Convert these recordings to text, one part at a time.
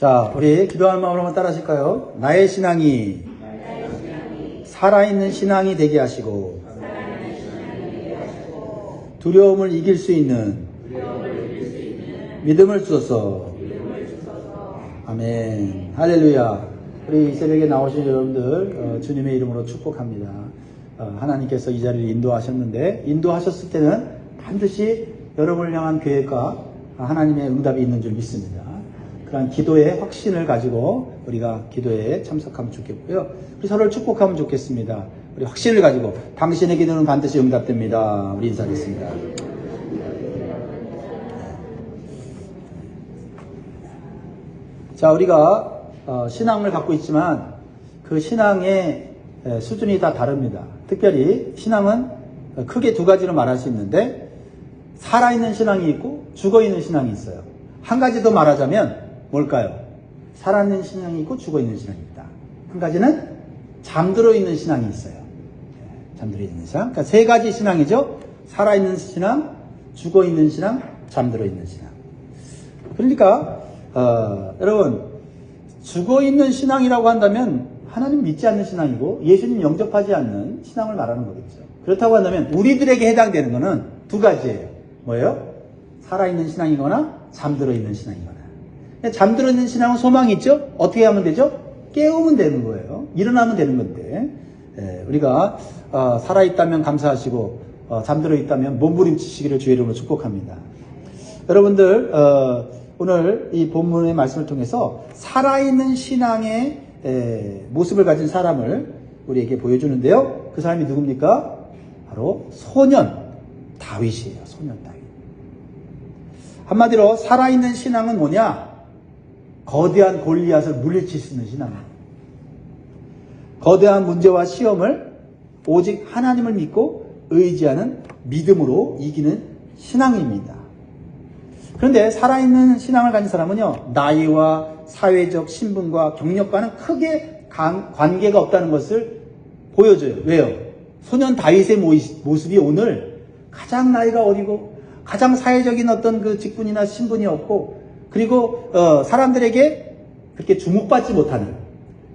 자, 우리 기도하는 마음으로 한번 따라 하실까요? 나의 신앙이 살아있는 신앙이 되게 하시고 두려움을 이길 수 있는 믿음을 주소서. 아멘. 할렐루야. 우리 이 새벽에 나오신 여러분들 주님의 이름으로 축복합니다. 하나님께서 이 자리를 인도하셨는데, 인도하셨을 때는 반드시 여러분을 향한 계획과 하나님의 응답이 있는 줄 믿습니다. 그런 기도의 확신을 가지고 우리가 기도에 참석하면 좋겠고요. 우리 서로를 축복하면 좋겠습니다. 우리 확신을 가지고 당신의 기도는 반드시 응답됩니다. 우리 인사하겠습니다. 자, 우리가 신앙을 갖고 있지만 그 신앙의 수준이 다 다릅니다. 특별히 신앙은 크게 두 가지로 말할 수 있는데, 살아있는 신앙이 있고 죽어있는 신앙이 있어요. 한 가지 더 말하자면 뭘까요? 살아있는 신앙이 있고 죽어있는 신앙이 있다. 한 가지는 잠들어 있는 신앙이 있어요. 잠들어 있는 신앙. 그러니까 세 가지 신앙이죠. 살아있는 신앙, 죽어있는 신앙, 잠들어 있는 신앙. 그러니까 여러분, 죽어있는 신앙이라고 한다면 하나님 믿지 않는 신앙이고 예수님 영접하지 않는 신앙을 말하는 거겠죠. 그렇다고 한다면 우리들에게 해당되는 것은 두 가지예요. 뭐예요? 살아있는 신앙이거나 잠들어 있는 신앙이거나. 잠들어 있는 신앙은 소망이 있죠? 어떻게 하면 되죠? 깨우면 되는 거예요. 일어나면 되는 건데, 우리가 살아있다면 감사하시고 잠들어 있다면 몸부림치시기를 주의 이름으로 축복합니다. 여러분들 오늘 이 본문의 말씀을 통해서 살아있는 신앙의 모습을 가진 사람을 우리에게 보여주는데요. 그 사람이 누굽니까? 바로 소년 다윗이에요. 소년 다윗. 한마디로 살아있는 신앙은 뭐냐? 거대한 골리앗을 물리칠 수 있는 신앙입니다. 거대한 문제와 시험을 오직 하나님을 믿고 의지하는 믿음으로 이기는 신앙입니다. 그런데 살아있는 신앙을 가진 사람은요, 나이와 사회적 신분과 경력과는 크게 관계가 없다는 것을 보여줘요. 왜요? 소년 다윗의 모습이 오늘 가장 나이가 어리고 가장 사회적인 어떤 그 직분이나 신분이 없고, 그리고 사람들에게 그렇게 주목받지 못하는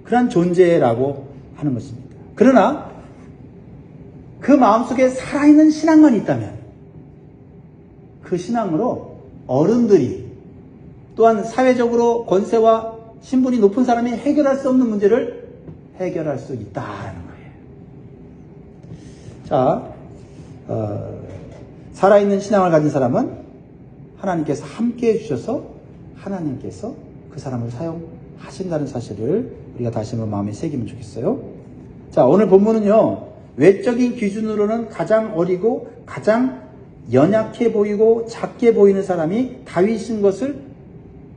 그런 존재라고 하는 것입니다. 그러나 그 마음속에 살아있는 신앙만 있다면 그 신앙으로 어른들이, 또한 사회적으로 권세와 신분이 높은 사람이 해결할 수 없는 문제를 해결할 수 있다는 거예요. 자, 살아있는 신앙을 가진 사람은 하나님께서 함께 해주셔서 하나님께서 그 사람을 사용하신다는 사실을 우리가 다시 한번 마음에 새기면 좋겠어요. 자, 오늘 본문은요, 외적인 기준으로는 가장 어리고 가장 연약해 보이고 작게 보이는 사람이 다윗인 것을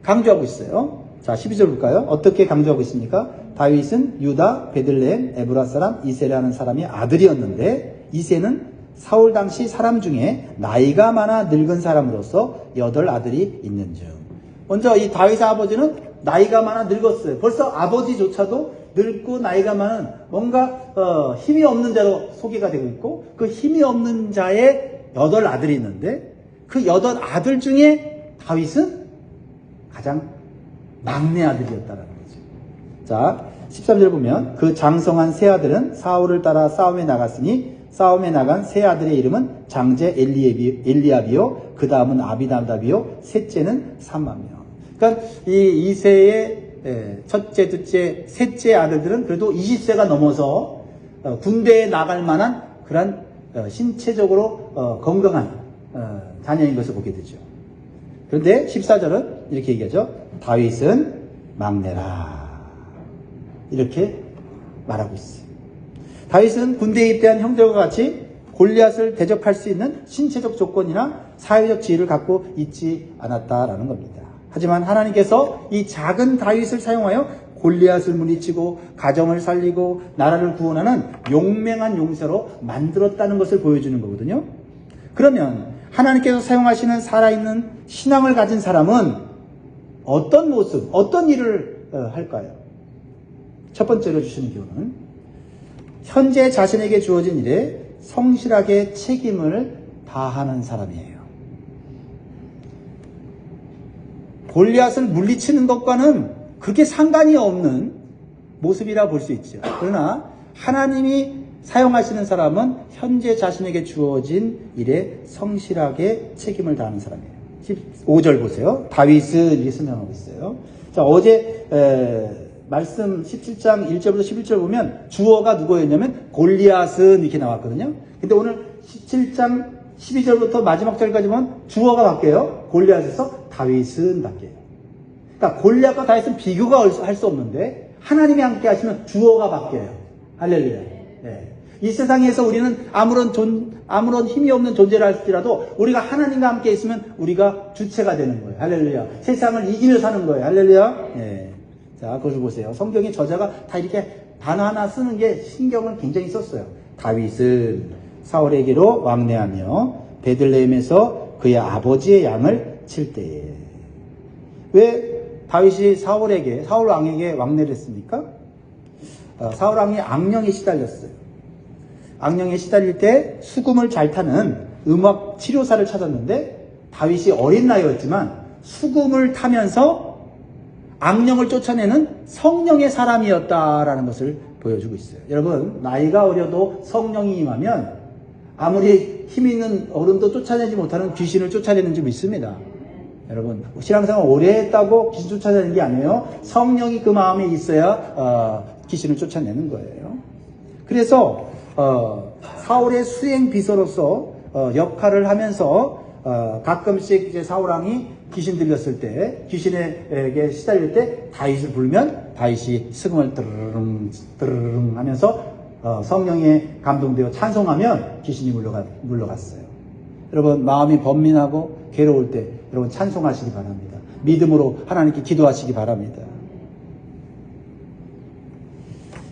강조하고 있어요. 자, 12절 볼까요? 어떻게 강조하고 있습니까? 다윗은 유다 베들레헴 에브라 사람 이세라는 사람의 아들이었는데, 이세는 사울 당시 사람 중에 나이가 많아 늙은 사람으로서 8 아들이 있는즉. 먼저 이 다윗의 아버지는 나이가 많아 늙었어요. 벌써 아버지조차도 늙고 나이가 많은 뭔가 힘이 없는 자로 소개가 되고 있고, 그 힘이 없는 자의 8 아들이 있는데, 그 8 아들 중에 다윗은 가장 막내 아들이었다라는 거죠. 자, 13절 보면 그 장성한 세 아들은 사울을 따라 싸움에 나갔으니 싸움에 나간 세 아들의 이름은 장제 엘리압이요, 그 다음은 아비나답이요, 셋째는 삼마며. 그러니까 이 이세의 첫째, 둘째, 셋째 아들들은 그래도 20세가 넘어서 군대에 나갈 만한 그런 신체적으로 건강한 자녀인 것을 보게 되죠. 그런데 14절은 이렇게 얘기하죠. 다윗은 막내라. 이렇게 말하고 있어요. 다윗은 군대에 입대한 형제와 같이 골리앗을 대적할 수 있는 신체적 조건이나 사회적 지위를 갖고 있지 않았다라는 겁니다. 하지만 하나님께서 이 작은 다윗을 사용하여 골리앗을 물리치고 가정을 살리고 나라를 구원하는 용맹한 용사로 만들었다는 것을 보여주는 거거든요. 그러면 하나님께서 사용하시는 살아있는 신앙을 가진 사람은 어떤 모습, 어떤 일을 할까요? 첫 번째로 주시는 교훈은 현재 자신에게 주어진 일에 성실하게 책임을 다하는 사람이에요. 골리앗을 물리치는 것과는 그렇게 상관이 없는 모습이라 볼 수 있죠. 그러나 하나님이 사용하시는 사람은 현재 자신에게 주어진 일에 성실하게 책임을 다하는 사람이에요. 15절 보세요. 다윗은 이렇게 설명하고 있어요. 자, 어제 말씀 17장 1절부터 11절 보면 주어가 누구였냐면 골리앗은 이렇게 나왔거든요. 근데 오늘 17장 12절부터 마지막 절까지 보면 주어가 바뀌어요. 골리앗에서 다윗은 바뀌어요. 그러니까 골리앗과 다윗은 비교가 할 수 없는데 하나님이 함께 하시면 주어가 바뀌어요. 할렐루야. 네. 이 세상에서 우리는 아무런 힘이 없는 존재라 할지라도 우리가 하나님과 함께 있으면 우리가 주체가 되는 거예요. 할렐루야. 세상을 이기며 사는 거예요. 할렐루야. 네. 자, 그것을 보세요. 성경의 저자가 다 이렇게 단어 하나 쓰는 게 신경을 굉장히 썼어요. 다윗은 사울에게로 왕래하며 베들레헴에서 그의 아버지의 양을 칠 때에. 왜 다윗이 사울 왕에게 왕래를 했습니까? 사울 왕이 악령에 시달렸어요. 악령에 시달릴 때 수금을 잘 타는 음악 치료사를 찾았는데 다윗이 어린 나이였지만 수금을 타면서 악령을 쫓아내는 성령의 사람이었다라는 것을 보여주고 있어요. 여러분, 나이가 어려도 성령이 임하면 아무리 힘 있는 어른도 쫓아내지 못하는 귀신을 쫓아내는 줄 믿습니다. 여러분, 신앙생활 오래 했다고 귀신 쫓아내는 게 아니에요. 성령이 그 마음에 있어야 귀신을 쫓아내는 거예요. 그래서 사울의 수행 비서로서 역할을 하면서 가끔씩 이제 사울 왕이 귀신 들렸을 때, 귀신에게 시달릴 때 다윗을 부르면 다윗이 스금을 드르릉 하면서 성령에 감동되어 찬송하면 귀신이 물러갔어요. 여러분, 마음이 번민하고 괴로울 때 여러분 찬송하시기 바랍니다. 믿음으로 하나님께 기도하시기 바랍니다.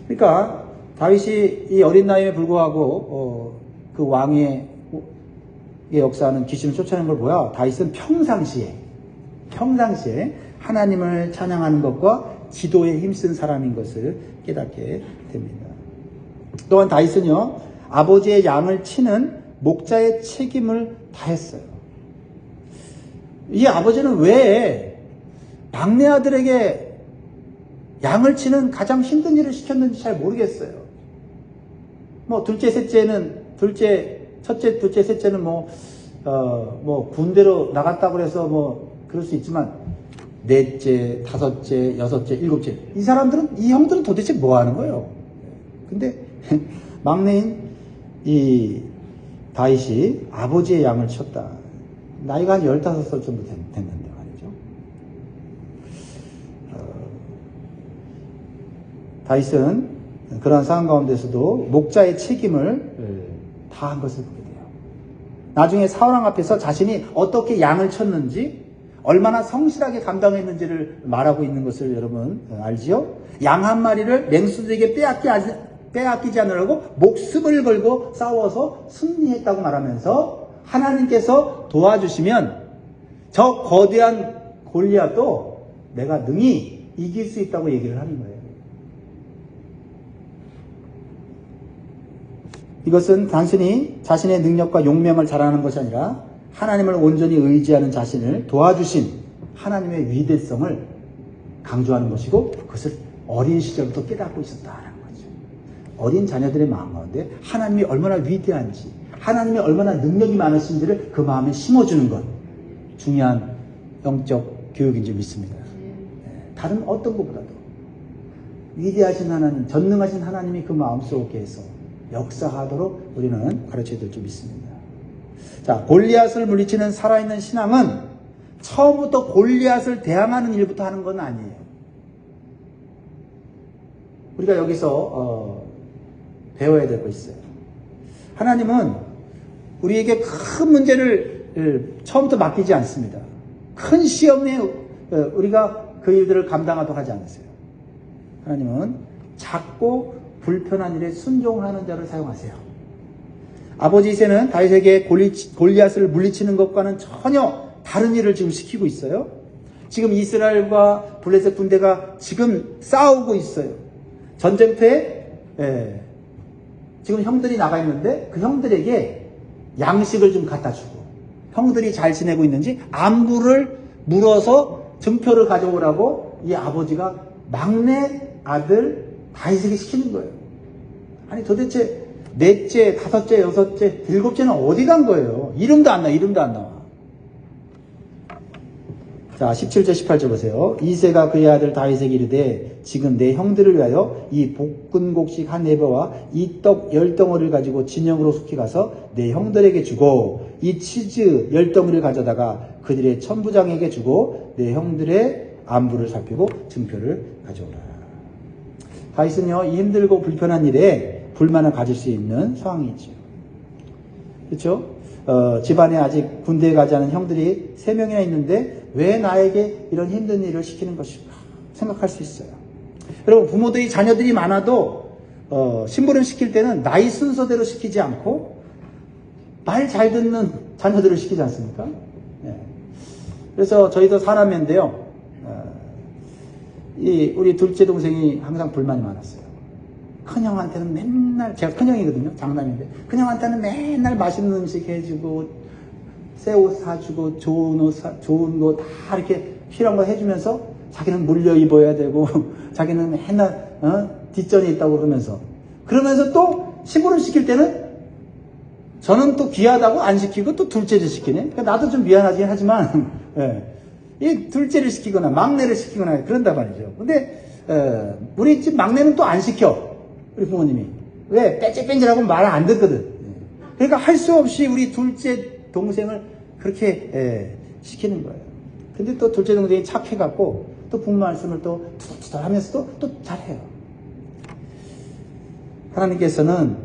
그러니까 다윗이 이 어린 나이에 불구하고 그 왕의 역사하는 귀신을 쫓아내는 걸 보아 다윗은 평상시에 하나님을 찬양하는 것과 기도에 힘쓴 사람인 것을 깨닫게 됩니다. 또한 다윗은요, 아버지의 양을 치는 목자의 책임을 다했어요. 이 아버지는 왜 막내 아들에게 양을 치는 가장 힘든 일을 시켰는지 잘 모르겠어요. 뭐 첫째, 둘째, 셋째는 군대로 나갔다고 해서 그럴 수 있지만 넷째, 다섯째, 여섯째, 일곱째 이 형들은 도대체 뭐 하는 거예요? 근데 막내인 이 다윗이 아버지의 양을 쳤다. 나이가 한 15살 정도 됐는데 말이죠. 다윗은 그러한 상황 가운데서도 목자의 책임을 다한 것을 보게 돼요. 나중에 사울왕 앞에서 자신이 어떻게 양을 쳤는지, 얼마나 성실하게 감당했는지를 말하고 있는 것을 여러분 알지요? 양 한 마리를 맹수들에게 빼앗기지 않으려고 목숨을 걸고 싸워서 승리했다고 말하면서 하나님께서 도와주시면 저 거대한 골리앗도 내가 능히 이길 수 있다고 얘기를 하는 거예요. 이것은 단순히 자신의 능력과 용맹을 자랑하는 것이 아니라 하나님을 온전히 의지하는 자신을 도와주신 하나님의 위대성을 강조하는 것이고, 그것을 어린 시절부터 깨닫고 있었다는 거죠. 어린 자녀들의 마음 가운데 하나님이 얼마나 위대한지, 하나님이 얼마나 능력이 많으신지를 그 마음에 심어주는 것, 중요한 영적 교육인 줄 믿습니다. 다른 어떤 것보다도 위대하신 하나님, 전능하신 하나님이 그 마음속에서 역사하도록 우리는 가르쳐야 될 줄 믿습니다. 자, 골리앗을 물리치는 살아있는 신앙은 처음부터 골리앗을 대항하는 일부터 하는 건 아니에요. 우리가 여기서 배워야 될 거 있어요. 하나님은 우리에게 큰 문제를 처음부터 맡기지 않습니다. 큰 시험에 우리가 그 일들을 감당하도록 하지 않으세요. 하나님은 작고 불편한 일에 순종하는 자를 사용하세요. 아버지 이새는 다윗에게 골리앗을 물리치는 것과는 전혀 다른 일을 지금 시키고 있어요. 지금 이스라엘과 블레셋 군대가 지금 싸우고 있어요. 전쟁터에 지금 형들이 나가 있는데 그 형들에게 양식을 좀 갖다 주고, 형들이 잘 지내고 있는지 안부를 물어서 증표를 가져오라고 이 아버지가 막내 아들 다윗에게 시키는 거예요. 아니 도대체 넷째, 다섯째, 여섯째, 일곱째는 어디 간 거예요? 이름도 안 나와. 자, 17절, 18절 보세요. 이새가 그의 아들 다윗에게 이르되 지금 내 형들을 위하여 이 볶은 곡식 한 에버와 이 떡 10덩어리를 가지고 진영으로 속히 가서 내 형들에게 주고 이 치즈 10덩어리를 가져다가 그들의 천부장에게 주고 내 형들의 안부를 살피고 증표를 가져오라. 다윗은요, 이 힘들고 불편한 일에 불만을 가질 수 있는 상황이죠. 그렇죠? 집안에 아직 군대에 가지 않은 형들이 3명이나 있는데 왜 나에게 이런 힘든 일을 시키는 것일까 생각할 수 있어요. 여러분, 부모들이 자녀들이 많아도 심부름 시킬 때는 나이 순서대로 시키지 않고 말 잘 듣는 자녀들을 시키지 않습니까? 네. 그래서 저희도 사남매인데요. 우리 둘째 동생이 항상 불만이 많았어요. 큰형한테는 맨날, 제가 큰형이거든요. 장남인데. 큰형한테는 맨날 맛있는 음식 해주고, 새 옷 사주고, 좋은 거 다 이렇게 필요한 거 해주면서 자기는 물려 입어야 되고, 자기는 맨날, 뒷전이 있다고 그러면서 또 심부름 시킬 때는 저는 또 귀하다고 안 시키고 또 둘째를 시키네. 그러니까 나도 좀 미안하긴 하지만, 예. 이 둘째를 시키거나 막내를 시키거나 그런단 말이죠. 근데, 우리 집 막내는 또 안 시켜. 우리 부모님이. 왜? 뺀질뺀질하고 말 안 듣거든. 그러니까 할 수 없이 우리 둘째 동생을 그렇게 시키는 거예요. 근데 또 둘째 동생이 착해갖고 또 부모 말씀을 또 투덜투덜 하면서도 또 잘해요. 하나님께서는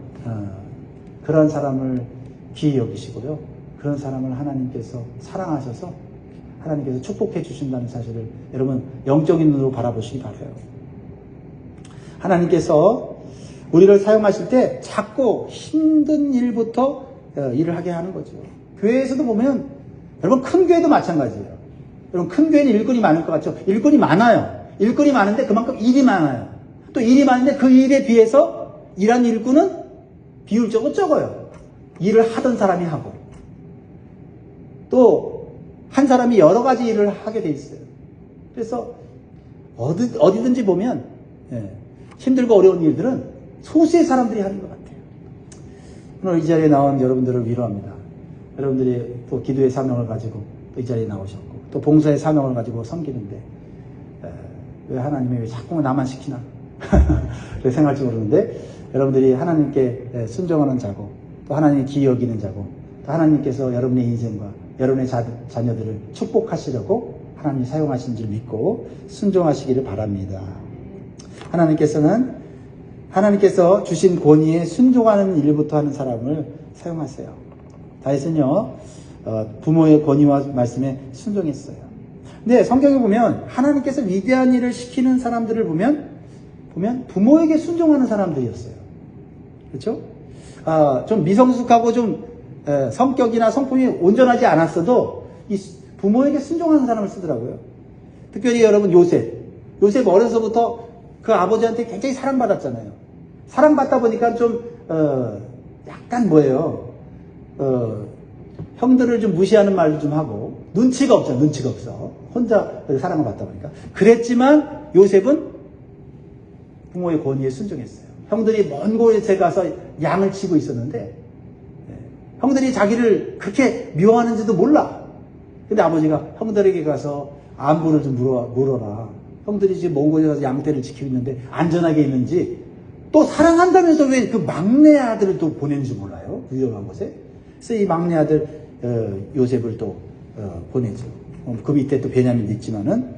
그런 사람을 귀히 여기시고요. 그런 사람을 하나님께서 사랑하셔서 하나님께서 축복해 주신다는 사실을 여러분 영적인 눈으로 바라보시기 바라요. 하나님께서 우리를 사용하실 때 자꾸 힘든 일부터 일을 하게 하는 거죠. 교회에서도 보면 여러분 큰 교회도 마찬가지예요. 여러분 큰 교회는 일꾼이 많을 것 같죠? 일꾼이 많아요. 일꾼이 많은데 그만큼 일이 많아요. 또 일이 많은데 그 일에 비해서 일한 일꾼은 비율적으로 적어요. 일을 하던 사람이 하고 또 한 사람이 여러 가지 일을 하게 돼 있어요. 그래서 어디든지 보면 힘들고 어려운 일들은 소수의 사람들이 하는 것 같아요. 오늘 이 자리에 나온 여러분들을 위로합니다. 여러분들이 또 기도의 사명을 가지고 또 이 자리에 나오셨고 또 봉사의 사명을 가지고 섬기는데 왜 하나님이 왜 자꾸 나만 시키나 그렇게 생각할지 모르는데 여러분들이 하나님께 순종하는 자고 또 하나님이 기이 여기는 자고 또 하나님께서 여러분의 인생과 여러분의 자녀들을 축복하시려고 하나님이 사용하신 줄 믿고 순종하시기를 바랍니다. 하나님께서 주신 권위에 순종하는 일부터 하는 사람을 사용하세요. 다윗은요, 부모의 권위와 말씀에 순종했어요. 근데 성경에 보면 하나님께서 위대한 일을 시키는 사람들을 보면 부모에게 순종하는 사람들이었어요. 그렇죠? 좀 미성숙하고 좀 성격이나 성품이 온전하지 않았어도 이 부모에게 순종하는 사람을 쓰더라고요. 특별히 여러분 요셉 어려서부터 그 아버지한테 굉장히 사랑받았잖아요. 사랑받다 보니까 좀 약간 형들을 좀 무시하는 말도 좀 하고 눈치가 없어. 혼자 사랑을 받다 보니까. 그랬지만 요셉은 부모의 권위에 순종했어요. 형들이 먼 곳에 가서 양을 치고 있었는데 형들이 자기를 그렇게 미워하는지도 몰라. 근데 아버지가 형들에게 가서 안부를 좀 물어라. 형들이 지금 먼 곳에 가서 양떼를 지키고 있는데 안전하게 있는지 또 사랑한다면서 왜 그 막내 아들을 또 보내는지 몰라요. 위험한 곳에. 그래서 이 막내 아들 요셉을 또 보내죠. 그 밑에 또 베냐민도 있지만은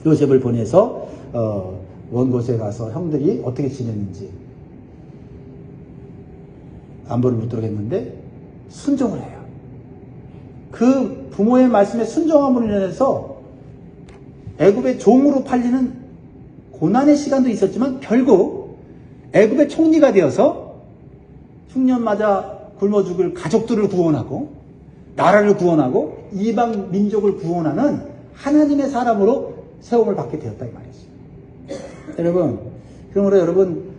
요셉을 보내서 먼 곳에 가서 형들이 어떻게 지냈는지 안부를 묻도록 했는데 순종을 해요. 그 부모의 말씀에 순종함으로 인해서 애굽의 종으로 팔리는 고난의 시간도 있었지만 결국 애굽의 총리가 되어서 흉년 맞아 굶어 죽을 가족들을 구원하고 나라를 구원하고 이방 민족을 구원하는 하나님의 사람으로 세움을 받게 되었다 이 말이죠. 여러분, 그러므로 여러분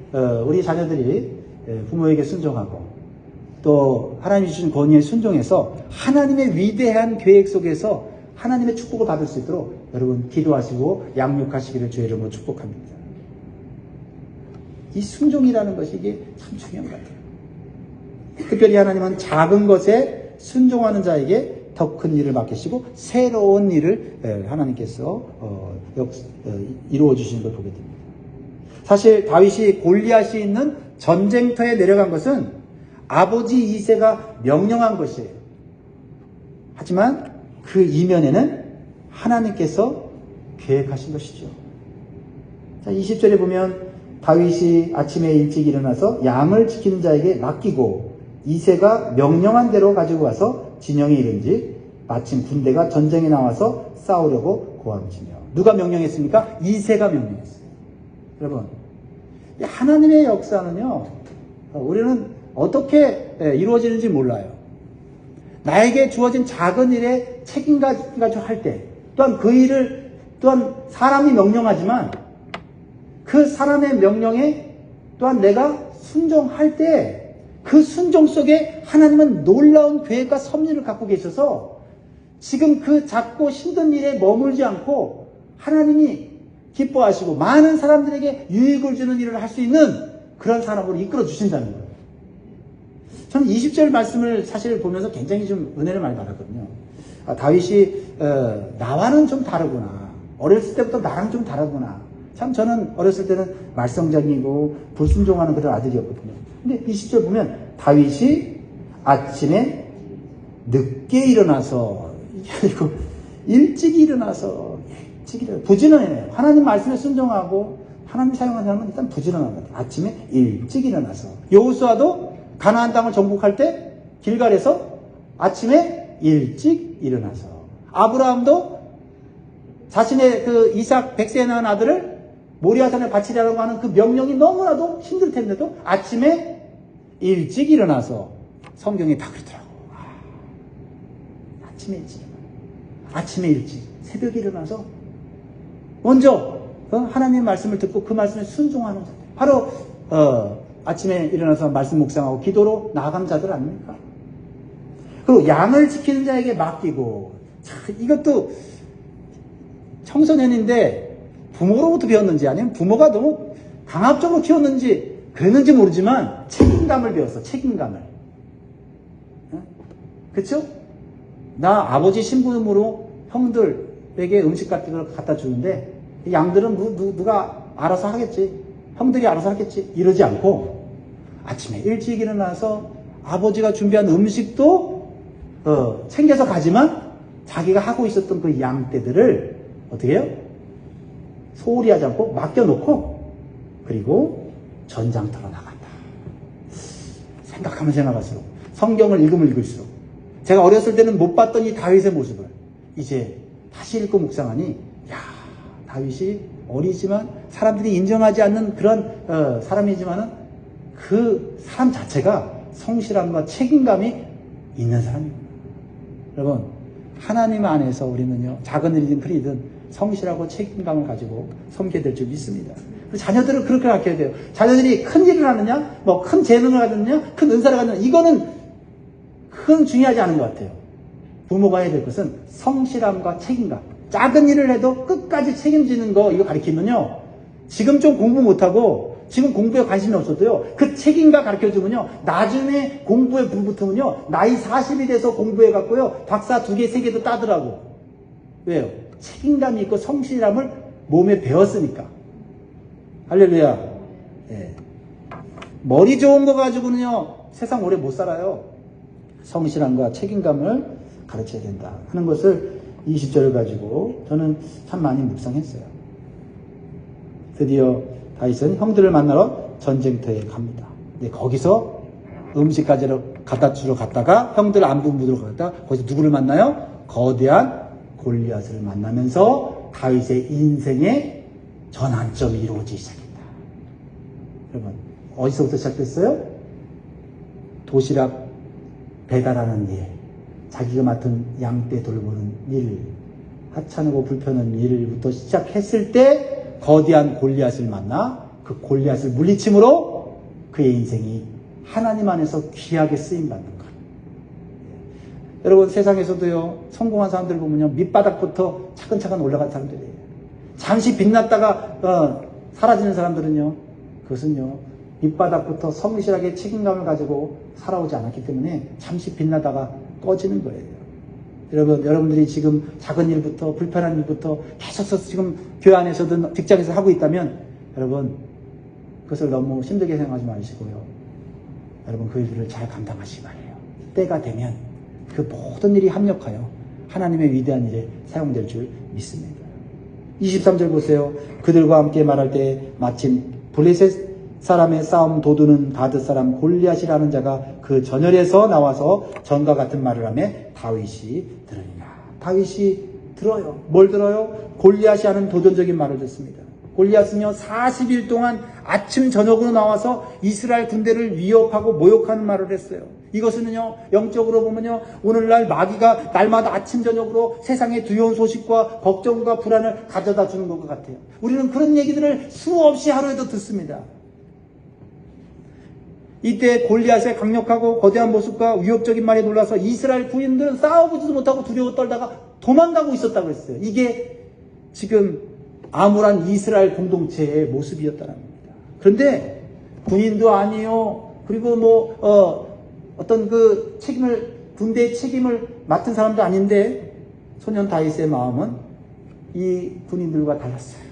우리 자녀들이 부모에게 순종하고 또 하나님이 주신 권위에 순종해서 하나님의 위대한 계획 속에서 하나님의 축복을 받을 수 있도록 여러분 기도하시고 양육하시기를 주의 이름으로 축복합니다. 이 순종이라는 것이 이게 참 중요한 것 같아요. 특별히 하나님은 작은 것에 순종하는 자에게 더 큰 일을 맡기시고 새로운 일을 하나님께서 이루어 주시는 걸 보게 됩니다. 사실 다윗이 골리앗이 있는 전쟁터에 내려간 것은 아버지 이새가 명령한 것이에요. 하지만 그 이면에는 하나님께서 계획하신 것이죠. 자, 20절에 보면 다윗이 아침에 일찍 일어나서 양을 지키는 자에게 맡기고 이새가 명령한 대로 가지고 와서 진영에 이른지 마침 군대가 전쟁에 나와서 싸우려고 고함치며. 누가 명령했습니까? 이새가 명령했어요. 여러분, 하나님의 역사는요, 우리는 어떻게 이루어지는지 몰라요. 나에게 주어진 작은 일에 책임감 가지고 할 때, 또한 그 일을 또한 사람이 명령하지만 그 사람의 명령에 또한 내가 순종할 때 그 순종 속에 하나님은 놀라운 계획과 섭리를 갖고 계셔서 지금 그 작고 힘든 일에 머물지 않고 하나님이 기뻐하시고 많은 사람들에게 유익을 주는 일을 할 수 있는 그런 사람으로 이끌어 주신다는 거예요. 저는 20절 말씀을 사실 보면서 굉장히 좀 은혜를 많이 받았거든요. 다윗이 나와는 좀 다르구나. 어렸을 때부터 나랑 좀 다르구나. 참 저는 어렸을 때는 말썽장이고 불순종하는 그런 아들이었거든요. 근데 20절 보면 다윗이 아침에 늦게 일어나서 일찍 일어나서 부지런해요. 하나님 말씀에 순종하고 하나님 사용하는 사람은 일단 부지런한 거예요. 아침에 일찍 일어나서 여호수아도 가나안 땅을 정복할 때 길갈에서 아침에 일찍 일어나서 아브라함도 자신의 그 이삭 100세에 낳은 아들을 모리아산에 바치려고 하는 그 명령이 너무나도 힘들 텐데도 아침에 일찍 일어나서 성경에 다 그러더라고. 아침에 일찍 아침에 일찍 새벽에 일어나서 먼저 하나님의 말씀을 듣고 그 말씀에 순종하는 자들, 바로 아침에 일어나서 말씀 묵상하고 기도로 나아가는 자들 아닙니까? 그리고 양을 지키는 자에게 맡기고, 이것도 청소년인데 부모로부터 배웠는지 아니면 부모가 너무 강압적으로 키웠는지 그랬는지 모르지만 책임감을 배웠어. 책임감을. 그쵸? 나 아버지 신부름으로 형들에게 음식 같은 걸 갖다 주는데 양들은 누가 알아서 하겠지. 형들이 알아서 하겠지. 이러지 않고 아침에 일찍 일어나서 아버지가 준비한 음식도 챙겨서 가지만 자기가 하고 있었던 그 양떼들을 어떻게 해요? 소홀히 하지 않고 맡겨놓고 그리고 전장터로 나간다. 생각할수록 성경을 읽으면 읽을수록 제가 어렸을 때는 못 봤던 이 다윗의 모습을 이제 다시 읽고 묵상하니, 야, 다윗이 어리지만 사람들이 인정하지 않는 그런 사람이지만은 그 사람 자체가 성실함과 책임감이 있는 사람입니다. 여러분, 하나님 안에서 우리는요, 작은 일이든 큰 일이든 성실하고 책임감을 가지고 섬겨야 될 줄 믿습니다. 자녀들을 그렇게 가르쳐야 돼요. 자녀들이 큰 일을 하느냐, 뭐 큰 재능을 가졌느냐, 큰 은사를 갖느냐, 이거는 그건 중요하지 않은 것 같아요. 부모가 해야 될 것은 성실함과 책임감. 작은 일을 해도 끝까지 책임지는 거, 이거 가르치면요, 지금 좀 공부 못하고 지금 공부에 관심이 없어도요, 그 책임감 가르쳐주면요, 나중에 공부에 불 붙으면요, 나이 40이 돼서 공부해갖고요, 박사 2개, 3개도 따더라고. 왜요? 책임감이 있고 성실함을 몸에 배웠으니까. 할렐루야. 예. 머리 좋은 거 가지고는요, 세상 오래 못 살아요. 성실함과 책임감을 가르쳐야 된다 하는 것을 20절을 가지고 저는 참 많이 묵상했어요. 드디어 다윗은 형들을 만나러 전쟁터에 갑니다. 근데 거기서 음식까지 갖다 주러 갔다가 형들 안부 묻으러 갔다 거기서 누구를 만나요? 거대한 골리앗을 만나면서 다윗의 인생의 전환점이 이루어지기 시작했다. 여러분, 어디서부터 시작됐어요? 도시락 배달하는 일, 자기가 맡은 양떼 돌보는 일, 하찮고 불편한 일부터 시작했을 때 거대한 골리앗을 만나 그 골리앗을 물리침으로 그의 인생이 하나님 안에서 귀하게 쓰임받는 것. 여러분 세상에서도요 성공한 사람들 보면요 밑바닥부터 차근차근 올라간 사람들이에요. 잠시 빛났다가 사라지는 사람들은요 그것은요 밑바닥부터 성실하게 책임감을 가지고 살아오지 않았기 때문에 잠시 빛나다가 꺼지는 거예요. 여러분들이 지금 작은 일부터 불편한 일부터 계속 지금 교회 안에서든 직장에서 하고 있다면 여러분 그것을 너무 힘들게 생각하지 마시고요. 여러분 그 일들을 잘 감당하시기 바래요. 때가 되면 그 모든 일이 합력하여 하나님의 위대한 일에 사용될 줄 믿습니다. 23절 보세요. 그들과 함께 말할 때 마침 블레셋 사람의 싸움 도두는 가드 사람 골리앗이라는 자가 그 전열에서 나와서 전과 같은 말을 하며 다윗이 들으니라. 다윗이 들어요. 뭘 들어요? 골리앗이 하는 도전적인 말을 듣습니다. 골리앗은요 40일 동안 아침 저녁으로 나와서 이스라엘 군대를 위협하고 모욕하는 말을 했어요. 이것은요 영적으로 보면요 오늘날 마귀가 날마다 아침 저녁으로 세상의 두려운 소식과 걱정과 불안을 가져다 주는 것 같아요. 우리는 그런 얘기들을 수없이 하루에도 듣습니다. 이때 골리앗의 강력하고 거대한 모습과 위협적인 말에 놀라서 이스라엘 군인들은 싸워보지도 못하고 두려워 떨다가 도망가고 있었다고 했어요. 이게 지금 암울한 이스라엘 공동체의 모습이었다는 겁니다. 그런데 군인도 아니요. 그리고 어떤 그 군대의 책임을 맡은 사람도 아닌데 소년 다윗의 마음은 이 군인들과 달랐어요.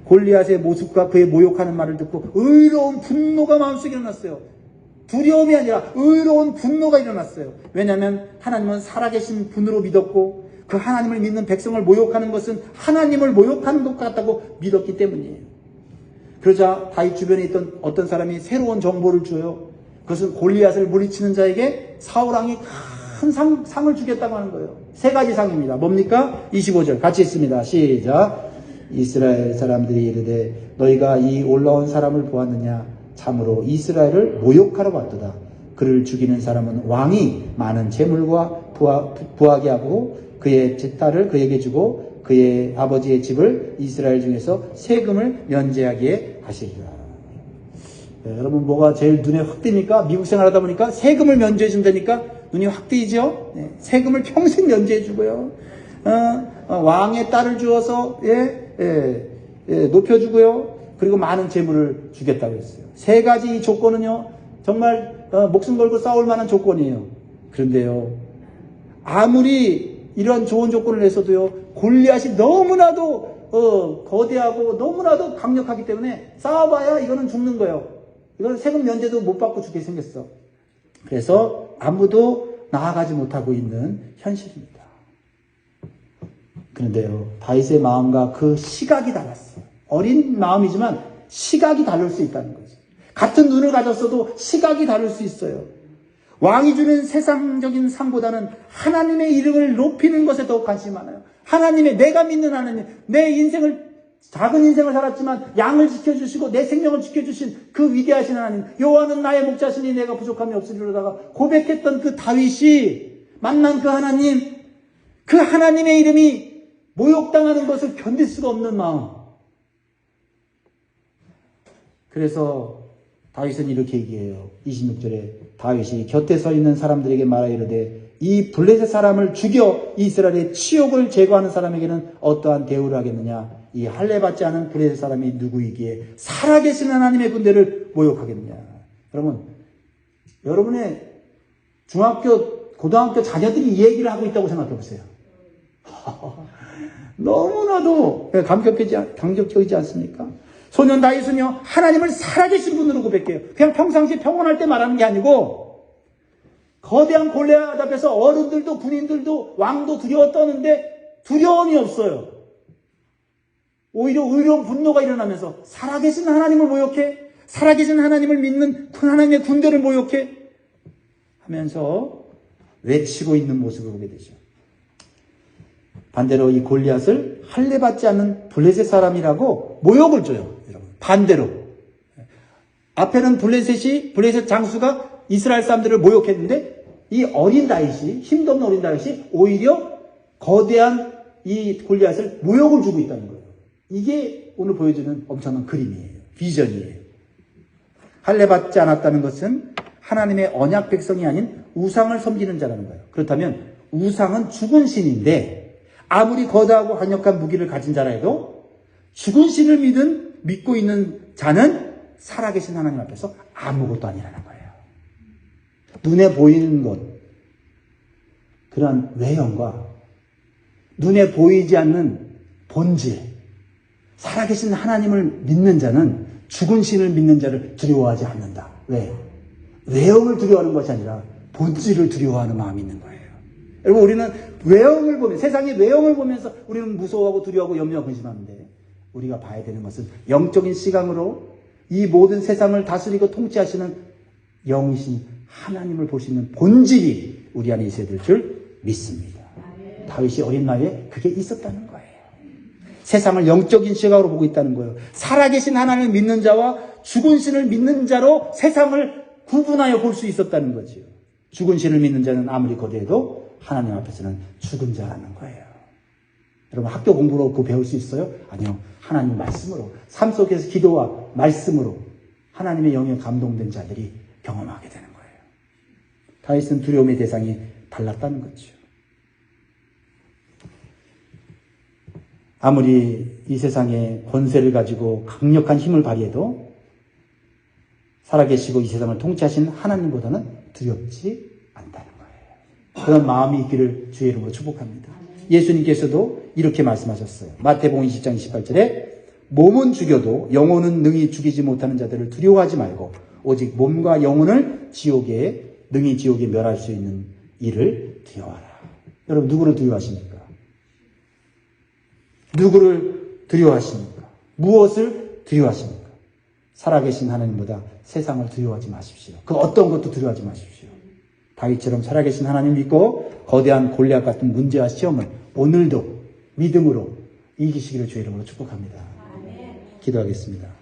골리앗의 모습과 그의 모욕하는 말을 듣고 의로운 분노가 마음속에 일어났어요. 두려움이 아니라 의로운 분노가 일어났어요. 왜냐하면 하나님은 살아계신 분으로 믿었고 그 하나님을 믿는 백성을 모욕하는 것은 하나님을 모욕하는 것 같다고 믿었기 때문이에요. 그러자 다윗 주변에 있던 어떤 사람이 새로운 정보를 줘요. 그것은 골리앗을 물리치는 자에게 사울왕이 큰 상을 주겠다고 하는 거예요. 세 가지 상입니다. 뭡니까? 25절 같이 읽습니다. 시작. 이스라엘 사람들이 이르되 너희가 이 올라온 사람을 보았느냐? 참으로 이스라엘을 모욕하러 왔도다. 그를 죽이는 사람은 왕이 많은 재물과 부하게 하고 그의 딸을 그에게 주고 그의 아버지의 집을 이스라엘 중에서 세금을 면제하게 하시리라. 네, 여러분 뭐가 제일 눈에 확 띄니까 미국 생활하다 보니까 세금을 면제해 준다니까 눈이 확 띄죠. 네, 세금을 평생 면제해 주고요. 왕의 딸을 주어서 높여주고요. 그리고 많은 재물을 주겠다고 했어요. 세 가지 이 조건은요 정말 목숨 걸고 싸울 만한 조건이에요. 그런데요 아무리 이런 좋은 조건을 내서도요 골리앗이 너무나도 거대하고 너무나도 강력하기 때문에 싸워봐야 이거는 죽는 거예요. 이거는 세금 면제도 못 받고 죽게 생겼어. 그래서 아무도 나아가지 못하고 있는 현실입니다. 그런데요 다윗의 마음과 그 시각이 달랐어요. 어린 마음이지만 시각이 다를 수 있다는 거죠. 같은 눈을 가졌어도 시각이 다를 수 있어요. 왕이 주는 세상적인 상보다는 하나님의 이름을 높이는 것에 더 관심이 많아요. 하나님의 내가 믿는 하나님, 내 인생을 작은 인생을 살았지만 양을 지켜주시고 내 생명을 지켜주신 그 위대하신 하나님, 여호와는 나의 목자시니 내가 부족함이 없으리로다가 고백했던 그 다윗이 만난 그 하나님, 그 하나님의 이름이 모욕당하는 것을 견딜 수가 없는 마음. 그래서 다윗은 이렇게 얘기해요. 26절에 다윗이 곁에 서 있는 사람들에게 말하여 이르되 이 블레셋 사람을 죽여 이스라엘의 치욕을 제거하는 사람에게는 어떠한 대우를 하겠느냐? 이 할례받지 않은 블레셋 사람이 누구이기에 살아계신 하나님의 군대를 모욕하겠느냐? 여러분, 여러분의 중학교, 고등학교 자녀들이 이 얘기를 하고 있다고 생각해 보세요. 너무나도 감격적이지 않습니까? 소년 다윗은요 하나님을 살아계신 분으로 고백해요. 그냥 평상시에 평온할 때 말하는 게 아니고 거대한 골리앗 앞에서 어른들도 군인들도 왕도 두려워 떠는데 두려움이 없어요. 오히려 의로운 분노가 일어나면서 살아계신 하나님을 모욕해, 살아계신 하나님을 믿는 하나님의 군대를 모욕해 하면서 외치고 있는 모습을 보게 되죠. 반대로 이 골리앗을 할례받지 않는 블레셋 사람이라고 모욕을 줘요. 여러분. 반대로. 앞에는 블레셋 장수가 이스라엘 사람들을 모욕했는데 이 어린 다윗이, 힘도 없는 어린 다윗이 오히려 거대한 이 골리앗을 모욕을 주고 있다는 거예요. 이게 오늘 보여주는 엄청난 그림이에요. 비전이에요. 할례받지 않았다는 것은 하나님의 언약 백성이 아닌 우상을 섬기는 자라는 거예요. 그렇다면 우상은 죽은 신인데 아무리 거대하고 강력한 무기를 가진 자라 해도 죽은 신을 믿고 있는 자는 살아계신 하나님 앞에서 아무것도 아니라는 거예요. 눈에 보이는 것, 그러한 외형과 눈에 보이지 않는 본질, 살아계신 하나님을 믿는 자는 죽은 신을 믿는 자를 두려워하지 않는다. 왜? 외형을 두려워하는 것이 아니라 본질을 두려워하는 마음이 있는 거예요. 여러분, 우리는 외형을 보면, 세상의 외형을 보면서 우리는 무서워하고 두려워하고 염려하고 근심하는데, 우리가 봐야 되는 것은 영적인 시각으로 이 모든 세상을 다스리고 통치하시는 영이신 하나님을 볼 수 있는 본질이 우리 안에 있어야 될 줄 믿습니다. 다윗이 어린 나이에 그게 있었다는 거예요. 세상을 영적인 시각으로 보고 있다는 거예요. 살아계신 하나님을 믿는 자와 죽은 신을 믿는 자로 세상을 구분하여 볼 수 있었다는 거지요. 죽은 신을 믿는 자는 아무리 거대해도 하나님 앞에서는 죽은 자라는 거예요. 여러분, 학교 공부로 그거 배울 수 있어요? 아니요. 하나님 말씀으로, 삶 속에서 기도와 말씀으로 하나님의 영에 감동된 자들이 경험하게 되는 거예요. 다윗은 두려움의 대상이 달랐다는 거죠. 아무리 이 세상에 권세를 가지고 강력한 힘을 발휘해도 살아계시고 이 세상을 통치하신 하나님보다는 두렵지 않다는 거예요. 그런 마음이 있기를 주의 이름으로 축복합니다. 예수님께서도 이렇게 말씀하셨어요. 마태복음 20장 28절에 몸은 죽여도 영혼은 능히 죽이지 못하는 자들을 두려워하지 말고 오직 몸과 영혼을 능히 지옥에 멸할 수 있는 일을 두려워하라. 여러분, 누구를 두려워하십니까? 누구를 두려워하십니까? 무엇을 두려워하십니까? 살아계신 하나님보다 세상을 두려워하지 마십시오. 그 어떤 것도 두려워하지 마십시오. 다윗처럼 살아계신 하나님 믿고 거대한 골리앗 같은 문제와 시험을 오늘도 믿음으로 이기시기를 주의 이름으로 축복합니다. 기도하겠습니다.